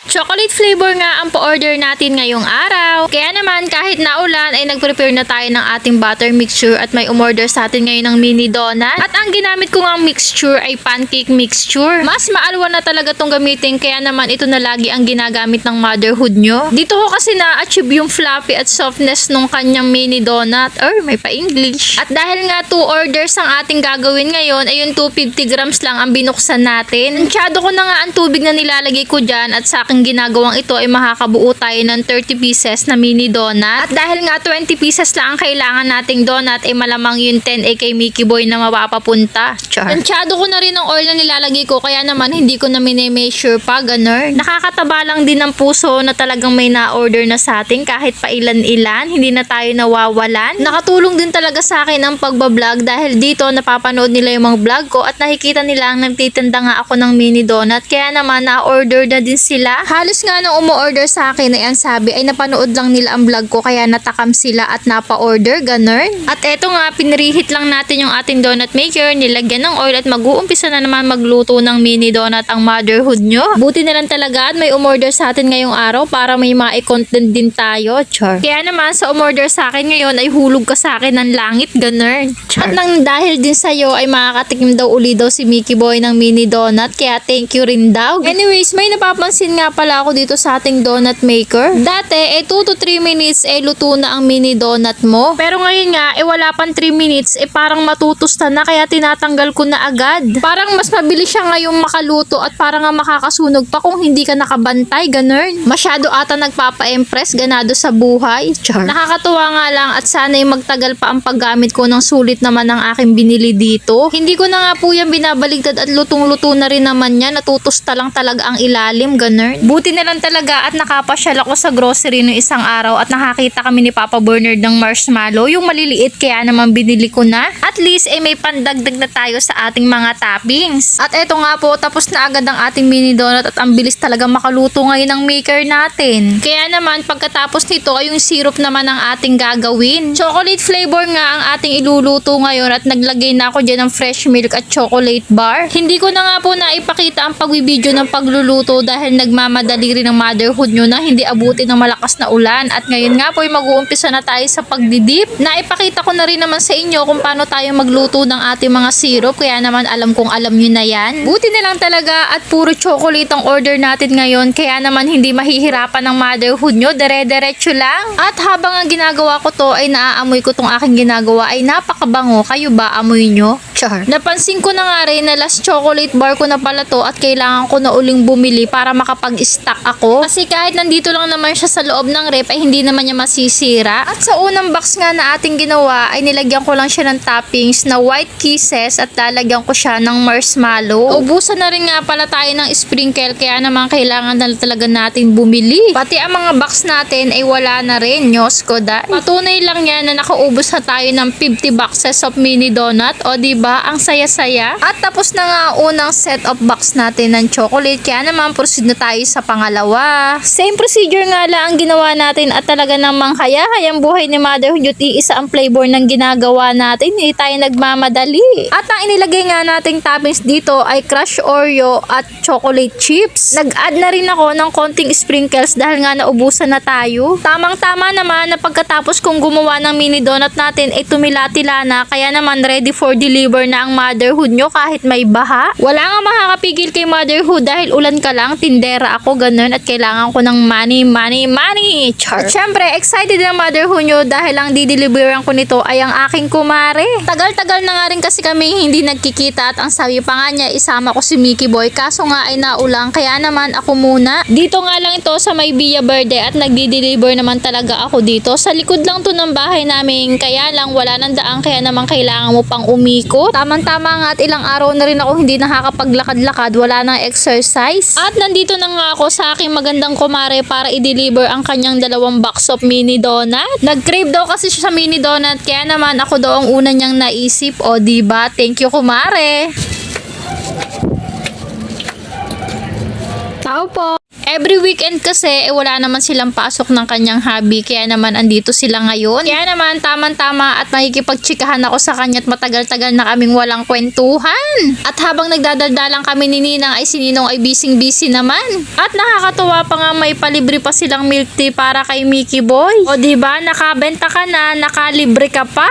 Chocolate flavor nga ang pa-order natin ngayong araw. Kaya naman kahit naulan ay nag-prepare na tayo ng ating butter mixture at may umorder sa atin ngayon ng mini donut. At ang ginamit ko ngang mixture ay pancake mixture. Mas maalwa na talaga tong gamitin kaya naman ito na lagi ang ginagamit ng motherhood nyo. Dito ko kasi na-achieve yung fluffy at softness nung kanyang mini donut. May pa-English. At dahil nga 2 orders ang ating gagawin ngayon ay yung 250 grams lang ang binuksan natin. Tansyado ko na nga ang tubig na nilalagay ko dyan at sa aking ginagawang ito ay makakabuo tayo ng 30 pieces na mini donut. At dahil nga 20 pieces lang ang kailangan nating donut ay malamang yung 10 ay kay Mickey Boy na mapapapunta. Tansyado ko na rin ang oil na nilalagay ko kaya naman hindi ko na mini-measure pa, ganun. Nakakataba lang din ng puso na talagang may na-order na sa atin kahit pa ilan-ilan. Hindi na tayo nawawalan. Nakatulong din talaga sa akin ang pagbablog dahil dito napapanood nila yung mga vlog ko at nakikita nila ang nagtitinda nga ako ng mini donut. Kaya naman na-order na din sila. Halos nga nung umu-order sa akin ay ang sabi ay napanood lang nila ang vlog ko kaya natakam sila at napa-order, ganun. At eto nga, pinrihit lang natin yung ating donut maker, nilagyan ng oil at mag-uumpisa na naman magluto ng mini donut ang motherhood nyo. Buti na lang talaga at may umorder sa atin ngayong araw para may ma-content din tayo, char. Kaya naman sa umorder sa akin ngayon ay hulog ka sa akin ng langit, ganun. At nang dahil din sa'yo ay makakatikim daw uli daw si Mickey Boy ng mini donut kaya thank you rin daw. Anyways, may napapansin nga pala ako dito sa ating donut maker. Dati 2 to 3 minutes luto na ang mini donut mo. Pero ngayon nga wala pang 3 minutes parang matutusta na kaya tinatanggal ko na agad. Parang mas mabilis siya ngayong makaluto at parang nga makakasunog pa kung hindi ka nakabantay, ganun. Masyado ata nagpapa-impress, ganado sa buhay. Char. Nakakatuwa nga lang at sana'y magtagal pa ang paggamit ko ng sulit naman ng aking binili dito. Hindi ko na nga po yan binabaligtad at lutong-luto na rin naman yan. Natutusta lang talaga ang ilalim, ganun. Buti na lang talaga at nakapasyal ako sa grocery no isang araw at nakakita kami ni Papa Bernard ng marshmallow, yung maliliit kaya naman binili ko na. At least may pandagdag na tayo sa ating mga toppings. At eto nga po, tapos na agad ang ating mini donut at ang bilis talaga makaluto ngayon ng maker natin. Kaya naman pagkatapos nito ay yung syrup naman ang ating gagawin. Chocolate flavor nga ang ating iluluto ngayon at naglagay na ako dyan ng fresh milk at chocolate bar. Hindi ko na nga po naipakita ang pagbibideo ng pagluluto dahil nagmamadali rin ang motherhood nyo na hindi abutin ng malakas na ulan. At ngayon nga po ay mag-uumpisa na tayo sa pagdidip. Naipakita ko na rin naman sa inyo kung paano tayo magluto ng ating mga syrup kaya naman alam kong alam nyo na yan. Buti na lang talaga at puro chocolate ang order natin ngayon kaya naman hindi mahihirapan ng motherhood nyo, dire-diretso lang. At habang ang ginagawa ko to ay naaamoy ko tong aking ginagawa ay napakabango. Kayo ba amoy nyo? Char. Napansin ko na nga rin na last chocolate bar ko na pala to at kailangan ko na uling bumili para makapag-stock ako. Kasi kahit nandito lang naman siya sa loob ng rep ay hindi naman niya masisira. At sa unang box nga na ating ginawa ay nilagyan ko lang siya ng toppings na white kisses at lalagyan ko siya ng marshmallow. Ubusan na rin nga pala tayo ng sprinkle kaya naman kailangan na talaga natin bumili. Pati ang mga box natin ay wala na rin. Nyos ko dahil. Patunay lang yan na nakaubos na tayo ng 50 boxes of mini donut. O diba? Ang saya-saya. At tapos na nga unang set of box natin ng chocolate kaya naman proceed na tayo sa pangalawa. Same procedure nga lang ang ginawa natin at talaga namang kaya-kayang buhay ni motherhood yung iisa ang flavor ng ginagawa natin. Hindi tayo nagmamadali. At ang inilagay nga nating toppings dito ay crushed Oreo at chocolate chips. Nag-add na rin ako ng konting sprinkles dahil nga naubusan na tayo. Tamang-tama naman na pagkatapos kong gumawa ng mini donut natin ay tumila-tila na kaya naman ready for deliver na ang motherhood nyo kahit may baha. Wala nga makakapigil kay motherhood dahil ulan ka lang, tindera ako ganun at kailangan ko ng money. Char. At syempre, excited na motherhood nyo dahil ang dideliveran ko nito ay ang aking kumare. Tagal-tagal na nga rin kasi kami hindi nagkikita at ang sabi pa nga niya isama ko si Mickey Boy kaso nga ay naulang kaya naman ako muna. Dito nga lang ito sa may Villa Verde at nagdi-deliver naman talaga ako dito. Sa likod lang to ng bahay namin kaya lang wala nang daan kaya naman kailangan mo pang umikot. Tamang-tama nga at ilang araw na rin ako hindi nakakapaglakad-lakad, wala nang exercise. At nandito na nga ako sa aking magandang kumare para i-deliver ang kanyang 2 box of mini donut. Nag-crave daw kasi siya sa mini donut kaya naman ako daw ang una niyang naisip. O diba? Thank you kumare. Tao po. Every weekend kasi, wala naman silang pasok ng kanyang hobby. Kaya naman, andito sila ngayon. Kaya naman, tamang-tama at makikipagtsikahan ako sa kanya at matagal-tagal na kaming walang kwentuhan. At habang nagdadaldalang kami ni Ninang ay si Ninong ay busy-busy naman. At nakakatuwa pa nga may palibre pa silang milk tea para kay Mickey Boy. O diba, nakabenta ka na, nakalibre ka pa.